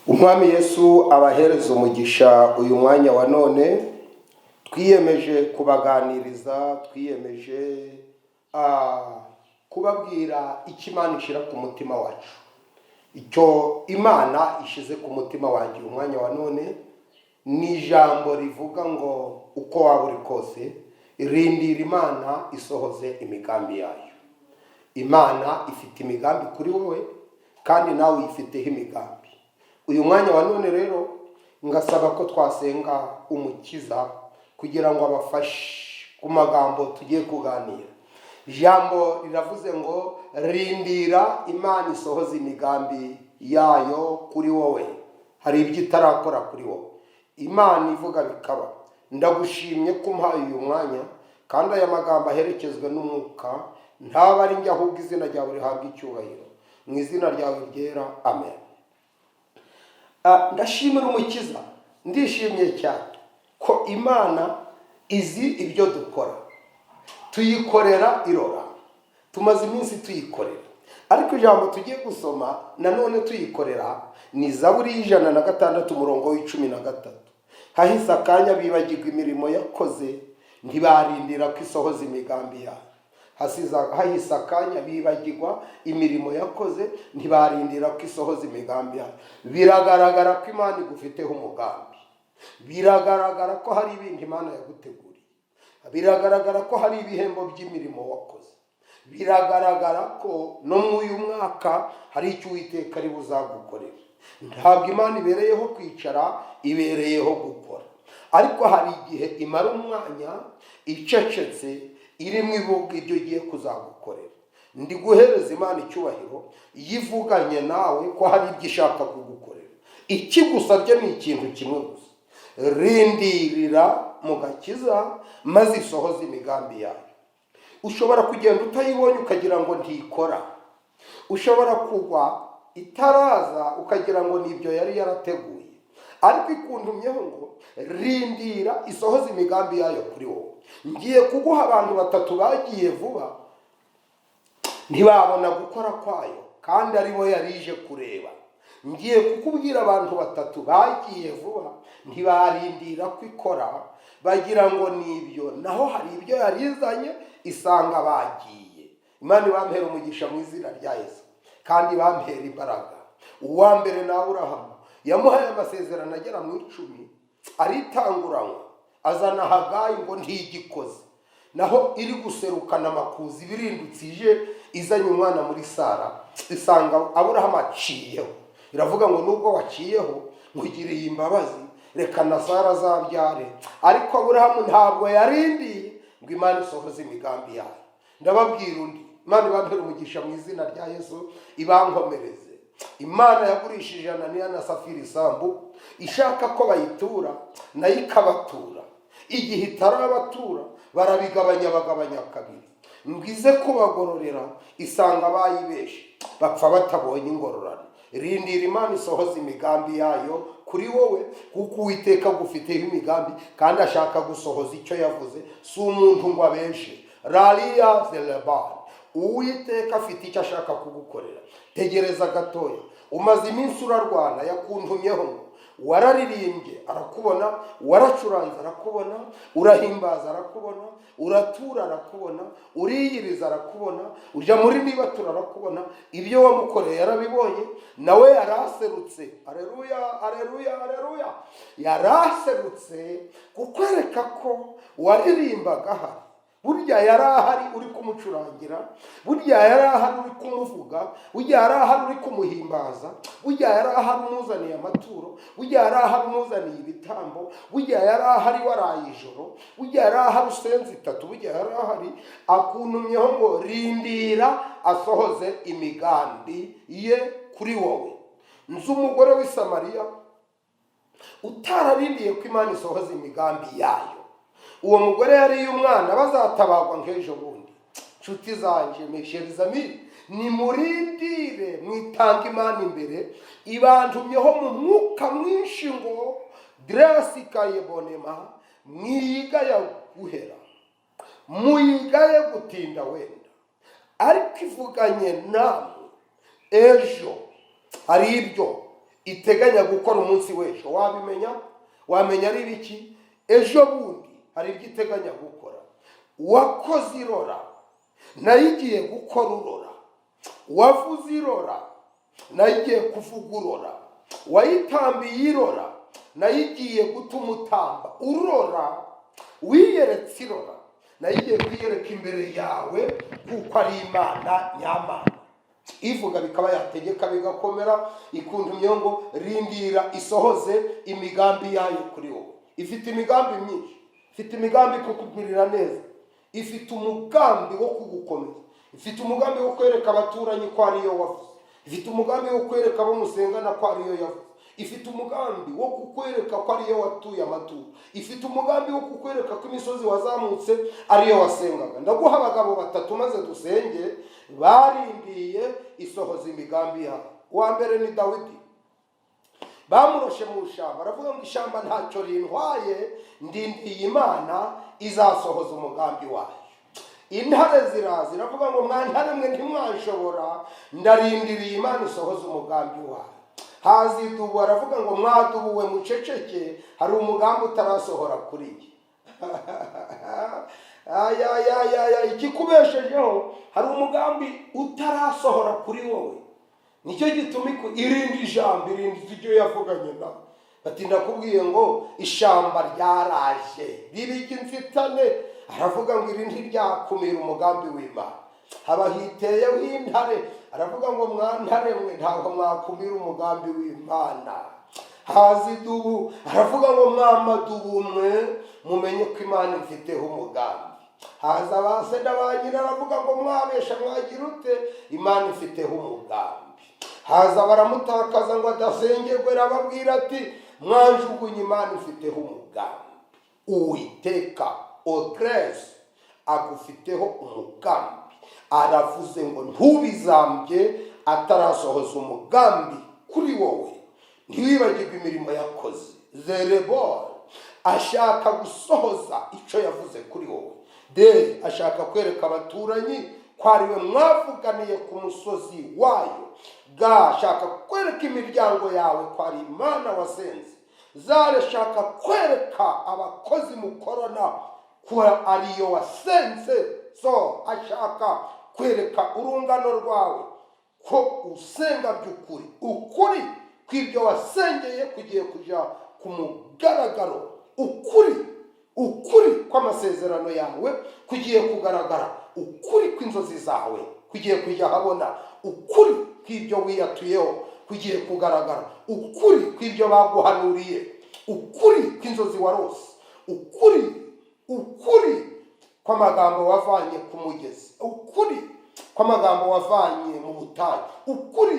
Umwami Yesu abahereza umugisha uyu mwanya wa none. Twiyemeje kubaganiriza, twiyemeje kubabwira icyo Imana ishira ku mutima wacu. Icyo Imana ishize ku mutima wanjye umwanya wa none ni ijambo rivuga ngo uko waba uri kose rindira Imana isohoze imigambi yayo. Imana ifite imigambi kuri wowe kandi nawe uyifiteho imigambi. Uyu mwanya wa none rero ngasaba ko twasenga umukiza kugira ngo abafashe ku magambo tugiye kuganira. Ijambo riravuze ngo rindira Imana isohoze imigambi yayo kuri wowe. Hari ibyo itarakora kuri wowe, Imana ivuga bikaba. Ndagushimye ko umpaye uyu mwanya kandi aya magambo aherekezwe n'umwuka, ntaba ari njye ahubwo izina ryawe rihabwa icyubahiro. Mu izina ryawe ryera, amen. Ndashimira umukiza, ndishimye cyane ko Imana izi ibyo dukora, tuyikorera irora. Tumaze iminsi tuyikorera, ariko ijambo tugiye gusoma nanone tuyikorera ni Zaburi y'106 umurongo w'13. Hahise akanya bibagirwa imirimo yakoze, ntibarindira ko isohoza imigambi yayo. Hahise akanya bibagirwa imirimo yakoze, ntibarindira ko isohoza imigambi yayo. Biragaragara ko Imana igufiteho umugambi. Biragaragara ko hari ibintu Imana yaguteguriye. Biragaragara ko hari ibihembo by'imirimo wakoze. Biragaragara ko no mu uyu mwaka hari icyo Uwiteka ari buzagukorera. Ntabwo Imana ibereyeho kwicara, ibereyeho gukora. Ariko hari igihe imara umwanya icecetse, irimo ivuga ibyo igiye kuzagukorera. Ndi guhereza Imana icyubahiro yivuganye nawe ko hari ibyo ishaka kugukorera. Ikigusabye ni ikintu kimwe gusa: rindirira mu gakiza maze isohoze imigambi yayo. Ushobora kugenda utayibonye ukagira ngo ntikora. Ushobora kugwa itaraza ukagira ngo nibyo yari yarateguye. Ariko ikuntumyeho ngo rindira isohoze imigambi yayo kuri wowe. Ngiye kuguha abantu 3 bagiye vuba, ntibabona gukora kwayo kandi ari bo yarije kureba. Ngiye kukubwira abantu 3 bagiye vuba, ntibarindira ko ikora, bagira ngo nibyo, naho hari ibyo yarizanye isanga bagiye. Imana ibampera umugisha mu izina rya Yesu kandi bampera imbaraga. Uwa mbere na Aburahamu yamuhaye amasezerano agera mu 10, aritanguranywa, azana Hagayi ngo ntigikoze. Naho iri guserukana amakuzi birindutse ije izanye umwana muri Sara, isanga Aburahamu aciyeho. Iravuga ngo nubwo waciyeho nkugiriye imbabazi, reka na Sara azabyare. Ariko Aburahamu ntabwo yarindiye ngo Imana isohoze imigambi yayo. Ndababwira undi, Imana ibampera umugisha mu izina rya Yesu, ibankomereze. Imana yagurishije Ananiya na Safira isambu, ishaka ko bayitura, nayo ikabatura. Igihe itarabatura barabigabanya, bagabanya kabiri. Ngize kubagororera isanga bayibeshe, bapfa batabonye ingororano. Rindira Imana isohoze imigambi yayo kuri wowe, kuko Uwiteka agufiteho imigambi kandi ashaka gusohoza icyo yavuze. Si umuntu ngo abeshe. Raliya Zelebani, Uwiteka afite icyo ashaka kugukorera. Tegereza gatoya. Umaze iminsi urarwana, yakuntumyeho ngo wararirimbye arakubona, waracuranze arakubona, urahimbaza arakubona, uratura arakubona, uriyiriza arakubona, ujya muri nibatura arakubona. Ibyo wamukoreye yarabibonye, nawe yaraserutse. Aleluya, aleluya, aleluya. Yaraserutse kukwereka ko waririmbaga hari. Burya yari ahari uri kumucurangira, burya yari ahari uri kumuvuga, burya yari ahari uri kumuhimbaza, burya yari ahari umuzaniye amaturo, burya yari ahari umuzaniye ibitambo, burya yari ahari waraye ijoro, burya yari ahari usenze 3, burya yari ahari. Akuntumyeho ngo rindira asohoze imigambi ye kuri wowe. Nzi umugore w'i Samariya utararindiye ko Imana isohoze imigambi yayo. Uwo mugore yari umwana bazatabagwa nk'ejo bundi. Nshuti zanje, mesherizami, nimurindire mwitanga Imana imbere. Ibantumyeho mu mwuka mwinshi ngo drasikaye bonema, mwiyigaye guhera, muyigaye gutinda wenda. Ariko ivuganye namwe ejo hari ibyo iteganya gukora umunsi w'ejo, wamenya ari biki? Ejo bundi hari ibyo iteganya gukora. Wakoze irora, nayo igiye gukora urora. Wavuze irora, nayo igiye kuvuga urora. Wayitambiye irora, nayo igiye gutuma utamba urora. Wiyeretse irora, nayo igiye kwiyereka imbere yawe kuko ari Imana nyamana. Ivuga bikaba yategeka bigakomera, ikuntumye ngo rindira isohoze imigambi yayo kuri wowe. Ifite imigambi myinshi, ifite imigambi kukugirira neza, ifite umugambi wo kugukomeza, ifite umugambi wo kwereka abaturanyi ko ariyo wavuze, ifite umugambi wo kwereka abo musengana ko ariyo yavuze, ifite umugambi wo kukwereka ko ariyo watuye amaturo, ifite umugambi wo kukwereka ko imisozi wazamutse ariyo wasengaga. Ndaguha abagabo batatu maze dusenge barindiye isohoza imigambi yawe. Uwa mbere ni Dawidi. Bamuroshe mu ishyamba, aravuga ngo ishyamba ntacyo rintwaye, ndindiye Imana izasohoza umugambi wayo. Intare ziraza, iravuga ngo mwa ntare mwe ntimwanshobora, ndarindiriye Imana isohoza umugambi wayo. Haza idubu, aravuga ngo mwadubuwe muceceke, hari umugambi utarasohora kuri njye. Ikikubeshejeho, hari umugambi utarasohora kuri wowe. Nicyo gituma irindi ijambo, irindi ibyo yavuganye nawe. Bati ndakubwiye ngo ishyamba ryaraje ribiki mfitane. Aravuga ngo irindi ryakumira umugambi w'Imana. Haba hiteyeho intare, aravuga ngo mwa ntare mwe ntabwo mwakumira umugambi w'Imana. Haza idubu, aravuga ngo mwa madubu mwe mumenye ko Imana ifiteho umugambi. Haza abase n'abanyina, aravuga ngo mwabesha mwagira ute, Imana ifiteho umugambi. Haza baramutakaza ngo adasengerwe, arababwira ati mwanjugunye, Imana ifiteho umugambi. Uwiteka Odresi agufiteho umugambi. Aravuze ngo ntubizambye atarasohoza umugambi kuri wowe. Ntiwibagirwe imirimo yakoze. Zerebor ashaka gusohoza icyo yavuze kuri wowe. Ashaka kwereka abaturanyi ko ariwe mwavuganiye ku musozi wayo. Ashaka kwereka imiryango yawe ko ari Imana wasenze. Ashaka kwereka abakozi mukorana ko ariyo wasenze. Ashaka kwereka urungano rwawe ko usenga by'ukuri. Ukuri kw'ibyo wasengeye kugiye kujya ku mugaragaro. Ukuri kw'amasezerano yawe kugiye kugaragara. Ukuri kw'inzozi zawe kugiye kujya habona. Ukuri kw'ibyo wiyatuyeho kugiye kugaragara. Ukuri kw'ibyo baguhanuriye. Ukuri kw'inzozi warose. Ukuri kw'amagambo wavanye ku mugezi. Ukuri kw'amagambo wavanye mu butayu. Ukuri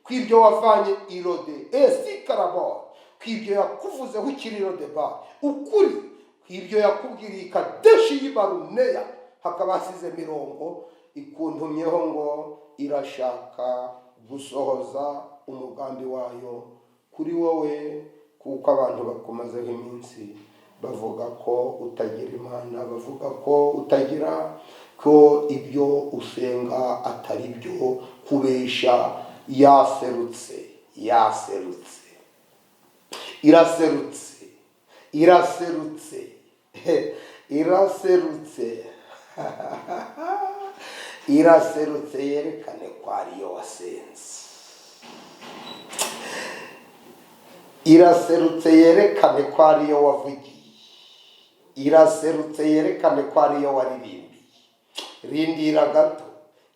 kw'ibyo wavanye irode esikarabo, kw'ibyo yakuvuzeho ikiriro deba. Ukuri kw'ibyo yakubwiriye Kadeshi y'Ibaruneya, hakaba hasize mirongo ikuntumyeho ngo irashaka gusohoza umugambi wayo kuri wowe, kuko abantu bakumazeho iminsi bavuga ko utagira Imana, bavuga ko utagira, ko ibyo usenga atari byo, kubesha. Iraserutse yerekane ko ariyo wasenze. Iraserutse yerekane ko ariyo wavugiye. Iraserutse yerekane ko ariyo waririmbiye. Rindira gato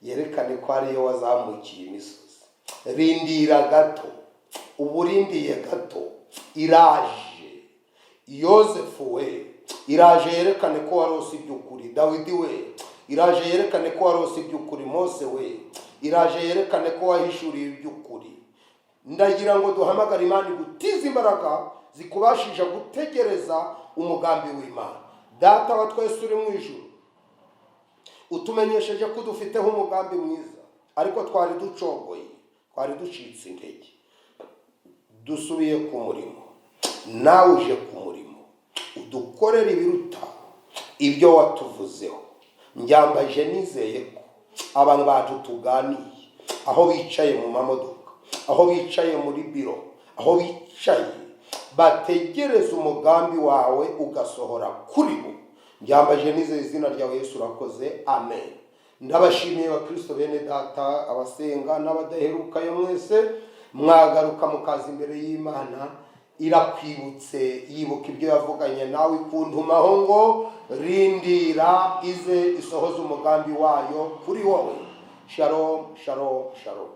yerekane ko ariyo wazamukiye imisozi. Rindira gato, uburindiye gato. Iraje. Yosefu we, iraje yerekane ko warose iby'ukuri. Dawidi we, iraje yerekane ko warose iby'ukuri. Mose we, iraje yerekane ko wahishuriye iby'ukuri. Ndagira ngo duhamagare Imana igutize imbaraga zikubashije gutegereza umugambi w'Imana. Data wa twese uri mu ijuru, utumenyesheje ko dufiteho umugambi mwiza, ariko twari ducogoye, twari ducitse intege. Dusubiye ku murimo, nawe uje ku murimo, udukorera ibiruta ibyo watuvuzeho. Njyambaje nizeye ko abantu bacu tuganiye, aho bicaye mu mamodoka, aho bicaye muri biro, aho bicaye bategereza umugambi wawe ugasohora kuri bo. Byambaje nizeye izina ryawe Yesu, urakoze, amen. Ndabashimiye bakristo bene data, abasenga n'abadaherukayo mwese, mwagaruka mukaza imbere y'Imana. Irakwibutse, yibuka ibyo yavuganye nawe ikuntumaho ngo rindira ize isohoza umugambi wayo kuri wowe. Shalom, shalom, shalom.